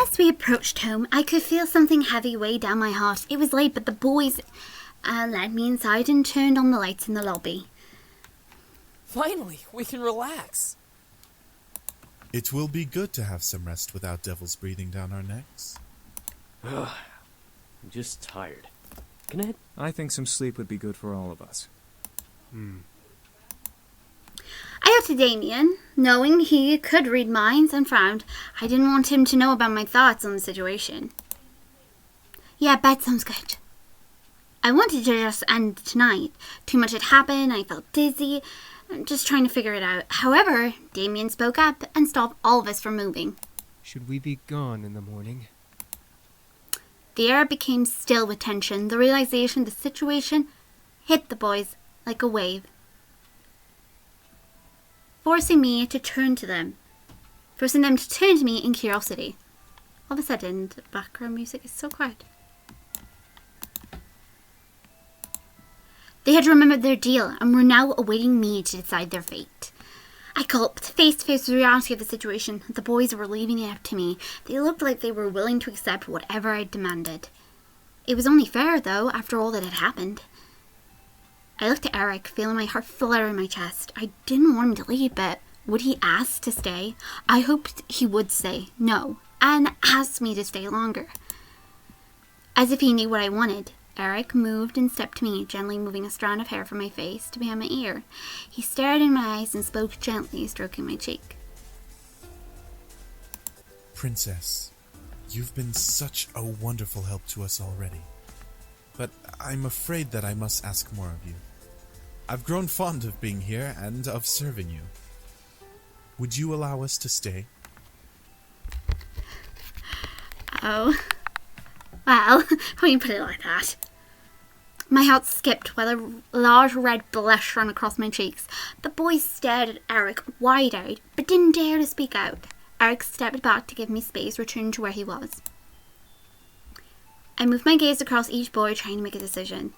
As we approached home, I could feel something heavy weigh down my heart. It was late, but the boys led me inside and turned on the lights in the lobby. Finally, we can relax. It will be good to have some rest without devils breathing down our necks. I'm just tired. Can I think some sleep would be good for all of us. I looked at Damien, knowing he could read minds, and frowned. I didn't want him to know about my thoughts on the situation. Yeah, bed sounds good. I wanted to just end tonight. Too much had happened, I felt dizzy. I'm just trying to figure it out. However, Damien spoke up and stopped all of us from moving. Should we be gone in the morning? The air became still with tension. The realization of the situation hit the boys like a wave, forcing them to turn to me in curiosity. All of a sudden, the background music is so quiet. They had remembered their deal and were now awaiting me to decide their fate. I gulped, face to face with the reality of the situation. The boys were leaving it up to me. They looked like they were willing to accept whatever I demanded. It was only fair, though, after all that had happened. I looked at Erik, feeling my heart flutter in my chest. I didn't want him to leave, but would he ask to stay? I hoped he would say no, and ask me to stay longer. As if he knew what I wanted, Erik moved and stepped to me, gently moving a strand of hair from my face to behind my ear. He stared in my eyes and spoke gently, stroking my cheek. Princess, you've been such a wonderful help to us already. But I'm afraid that I must ask more of you. I've grown fond of being here and of serving you. Would you allow us to stay? Oh. Well, when you put it like that. My heart skipped while a large red blush ran across my cheeks. The boys stared at Erik wide-eyed, but didn't dare to speak out. Erik stepped back to give me space, returned to where he was. I moved my gaze across each boy, trying to make a decision.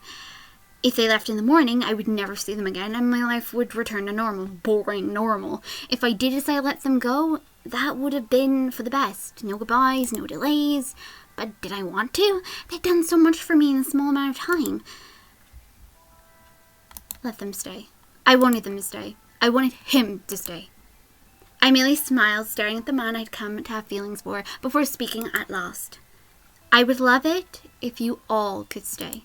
If they left in the morning, I would never see them again, and my life would return to normal. Boring normal. If I did decide to let them go, that would have been for the best. No goodbyes, no delays. But did I want to? They'd done so much for me in a small amount of time. Let them stay. I wanted them to stay. I wanted him to stay. I merely smiled, staring at the man I'd come to have feelings for, before speaking at last. I would love it if you all could stay.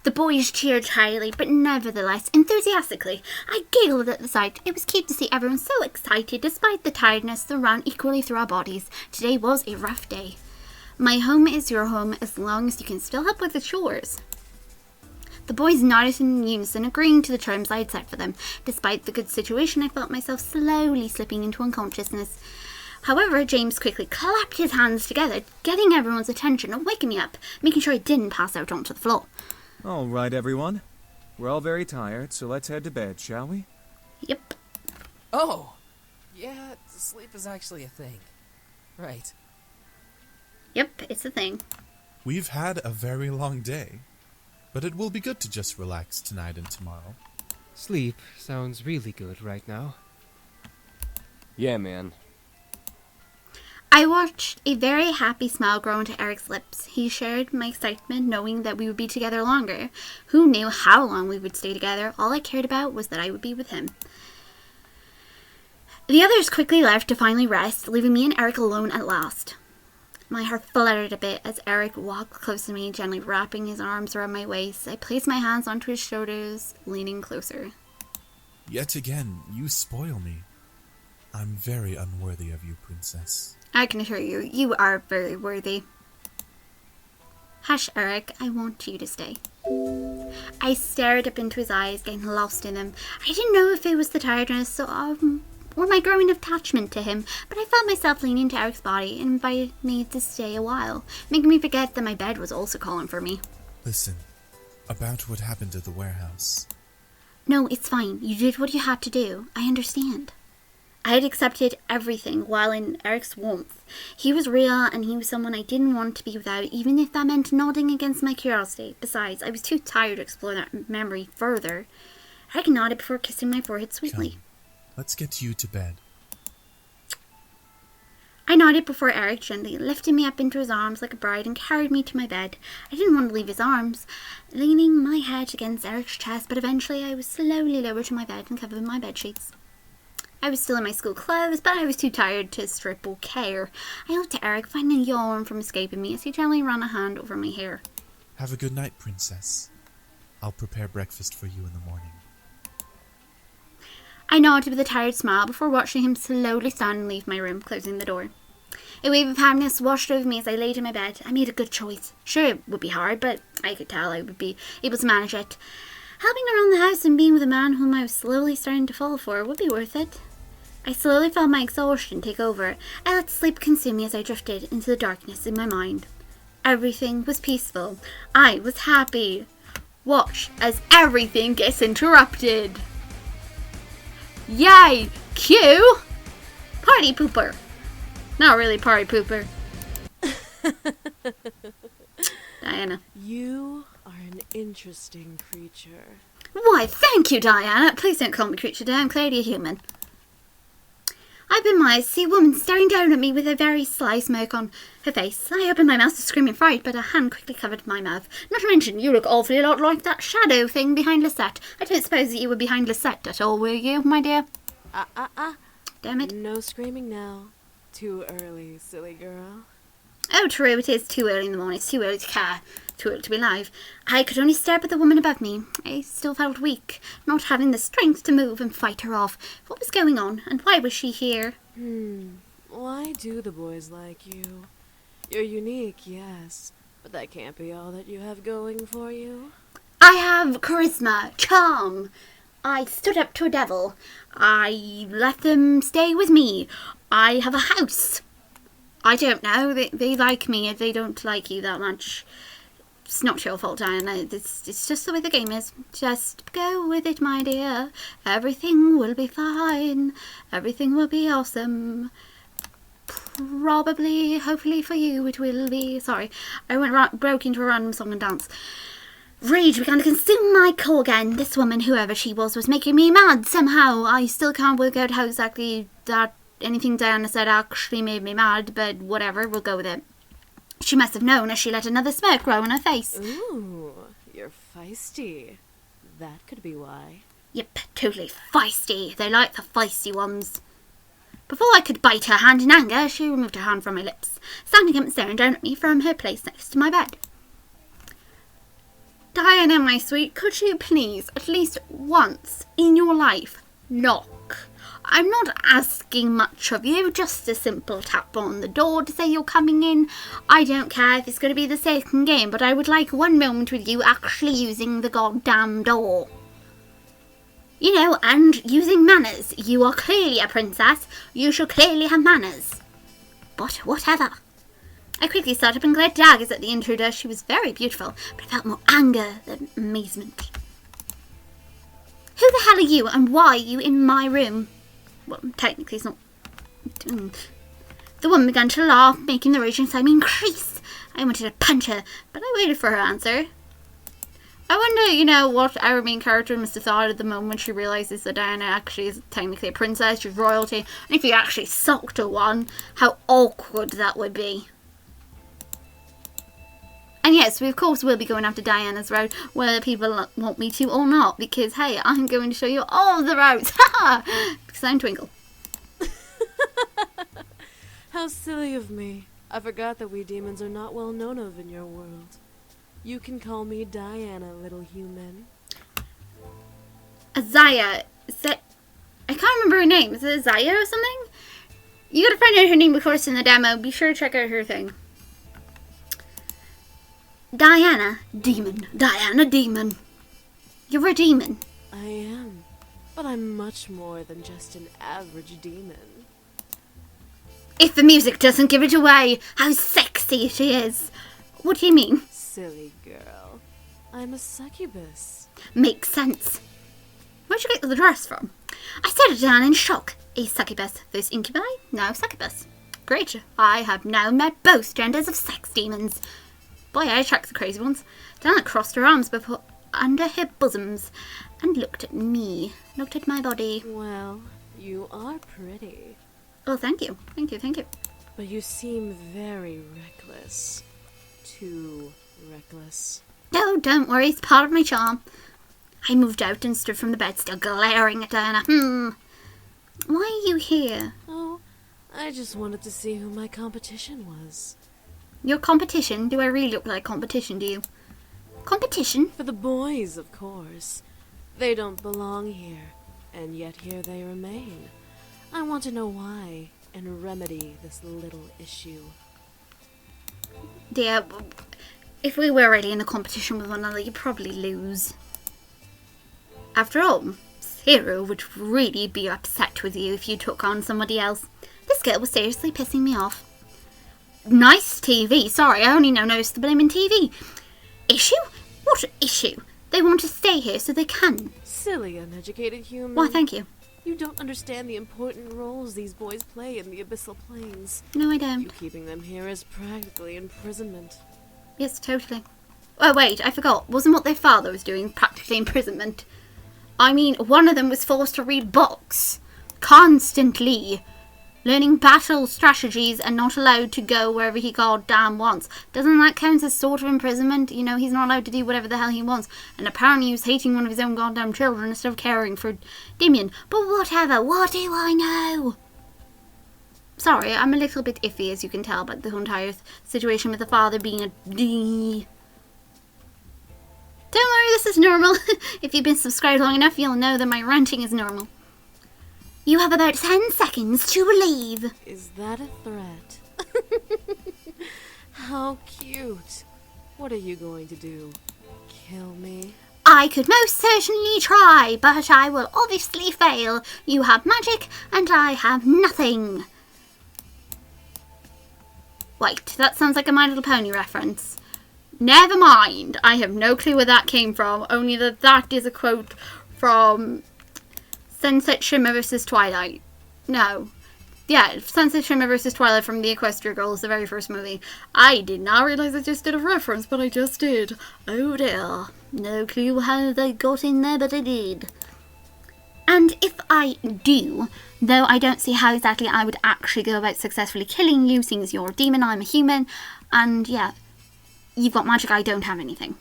The boys cheered highly, but nevertheless enthusiastically. I giggled at the sight. It was cute to see everyone so excited, despite the tiredness that ran equally through our bodies. Today was a rough day. My home is your home as long as you can still help with the chores. The boys nodded in unison, agreeing to the terms I had set for them. Despite the good situation, I felt myself slowly slipping into unconsciousness. However, James quickly clapped his hands together, getting everyone's attention and waking me up, making sure I didn't pass out onto the floor. All right, everyone. We're all very tired, so let's head to bed, shall we? Yep. Oh, yeah, sleep is actually a thing. Right. Yep, it's a thing. We've had a very long day, but it will be good to just relax tonight and tomorrow. Sleep sounds really good right now. Yeah, man. I watched a very happy smile grow into Erik's lips. He shared my excitement, knowing that we would be together longer. Who knew how long we would stay together? All I cared about was that I would be with him. The others quickly left to finally rest, leaving me and Erik alone at last. My heart fluttered a bit as Erik walked close to me, gently wrapping his arms around my waist. I placed my hands onto his shoulders, leaning closer. Yet again, you spoil me. I'm very unworthy of you, Princess. I can assure you, you are very worthy. Hush, Erik, I want you to stay. I stared up into his eyes, getting lost in them. I didn't know if it was the tiredness or my growing attachment to him, but I felt myself leaning to Erik's body and invited me to stay a while, making me forget that my bed was also calling for me. Listen, about what happened at the warehouse. No, it's fine. You did what you had to do. I understand. I had accepted everything while in Erik's warmth. He was real, and he was someone I didn't want to be without, even if that meant nodding against my curiosity. Besides, I was too tired to explore that memory further. Erik nodded before kissing my forehead sweetly. Come, let's get you to bed. I nodded nodded before Erik gently lifted me up into his arms like a bride and carried me to my bed. I didn't want to leave his arms, leaning my head against Erik's chest, but eventually I was slowly lowered to my bed and covered in my bed sheets. I was still in my school clothes, but I was too tired to strip or care. I looked at Erik, finding a yawn from escaping me as he gently ran a hand over my hair. Have a good night, princess. I'll prepare breakfast for you in the morning. I nodded with a tired smile before watching him slowly stand and leave my room, closing the door. A wave of happiness washed over me as I laid in my bed. I made a good choice. Sure, it would be hard, but I could tell I would be able to manage it. Helping around the house and being with a man whom I was slowly starting to fall for would be worth it. I slowly felt my exhaustion take over. I let sleep consume me as I drifted into the darkness in my mind. Everything was peaceful. I was happy. Watch as everything gets interrupted. Yay! Cue! Party pooper. Not really party pooper. Diana. You are an interesting creature. Why, thank you, Diana. Please don't call me creature today. I'm clearly a human. I opened my eyes to see a woman staring down at me with a very sly smirk on her face. I opened my mouth to scream in fright, but a hand quickly covered my mouth. Not to mention, you look awfully a lot like that shadow thing behind Lisette. I don't suppose that you were behind Lisette at all, were you, my dear? Damn it. No screaming now. Too early, silly girl. Oh, true, it is too early in the morning. It's too early to care. Too early to be alive. I could only stare at the woman above me. I still felt weak, not having the strength to move and fight her off. What was going on, and why was she here? Why do the boys like you? You're unique, yes, but that can't be all that you have going for you. I have charisma, charm. I stood up to a devil. I let them stay with me. I have a house. I don't know. They like me. They don't like you that much. It's not your fault, Diana. It's just the way the game is. Just go with it, my dear. Everything will be fine. Everything will be awesome. Probably, hopefully for you, it will be. Sorry, I broke into a random song and dance. Rage began to consume my core again. This woman, whoever she was making me mad somehow. I still can't work out how exactly that anything Diana said actually made me mad, but whatever, we'll go with it. She must have known as she let another smirk grow on her face. Ooh, you're feisty. That could be why. Yep, totally feisty. They like the feisty ones. Before I could bite her hand in anger, she removed her hand from my lips, standing up and staring down at me from her place next to my bed. Diana, my sweet, could you please, at least once in your life, knock? I'm not asking much of you, just a simple tap on the door to say you're coming in. I don't care if it's going to be the second game, but I would like one moment with you actually using the goddamn door. You know, and using manners. You are clearly a princess. You should clearly have manners. But whatever. I quickly started up and glared daggers at the intruder. She was very beautiful, but I felt more anger than amazement. Who the hell are you, and why are you in my room? Well, technically it's not. The woman began to laugh, making the rage inside me increase. I wanted to punch her, but I waited for her answer. I wonder, what our main character must have thought at the moment she realises that Diana actually is technically a princess, she's royalty, and if you actually socked her one, how awkward that would be. And yes, we of course will be going after Diana's route, whether people want me to or not, because hey, I'm going to show you all the routes, because I'm Twinkle. How silly of me. I forgot that we demons are not well known of in your world. You can call me Diana, little human. Azaya, I can't remember her name, is it Azaya or something? You gotta find out her name, of course, in the demo, be sure to check out her thing. Diana, demon. Diana, demon. You're a demon. I am, but I'm much more than just an average demon. If the music doesn't give it away, how sexy she is. What do you mean? Silly girl. I'm a succubus. Makes sense. Where'd you get the dress from? I stared down in shock. A succubus, first incubi, now succubus. Great, I have now met both genders of sex demons. Boy, I attract the crazy ones. Diana crossed her arms before under her bosoms and looked at me. Looked at my body. Well, you are pretty. Oh, thank you. Thank you, thank you. but you seem very reckless. Too reckless. No, don't worry, it's part of my charm. I moved out and stood from the bed, still glaring at Diana. Why are you here? Oh, I just wanted to see who my competition was. Your competition? Do I really look like competition, do you? Competition? For the boys, of course. They don't belong here, and yet here they remain. I want to know why, and remedy this little issue. Dear, if we were really in a competition with one another, you'd probably lose. After all, Zero would really be upset with you if you took on somebody else. This girl was seriously pissing me off. Nice TV. Sorry, I only now noticed the blaming TV. Issue? What issue? They want to stay here so they can. Silly, uneducated human. Why, thank you. You don't understand the important roles these boys play in the abyssal planes. No, I You don't. keeping them here is practically imprisonment. Yes, totally. Oh, wait, I forgot. Wasn't what their father was doing practically imprisonment? I mean, one of them was forced to read books. Constantly. Learning battle strategies and not allowed to go wherever he goddamn wants. Doesn't that count as sort of imprisonment? You know, he's not allowed to do whatever the hell he wants. And apparently he was hating one of his own goddamn children instead of caring for Damien. But whatever, what do I know? Sorry, I'm a little bit iffy, as you can tell, about the entire situation with the father being a D. Don't worry, this is normal. If you've been subscribed long enough, you'll know that my ranting is normal. You have about 10 seconds to leave. Is that a threat? How cute. What are you going to do? Kill me? I could most certainly try, but I will obviously fail. You have magic, and I have nothing. Wait, that sounds like a My Little Pony reference. Never mind. I have no clue where that came from, only that is a quote from Sunset Shimmer vs. Twilight. No. Yeah, Sunset Shimmer vs. Twilight from the Equestria Girls, the very first movie. I did not realise I just did a reference, but I just did. Oh dear. No clue how they got in there, but I did. And if I do, though I don't see how exactly I would actually go about successfully killing you, seeing as you're a demon, I'm a human, and yeah, you've got magic, I don't have anything.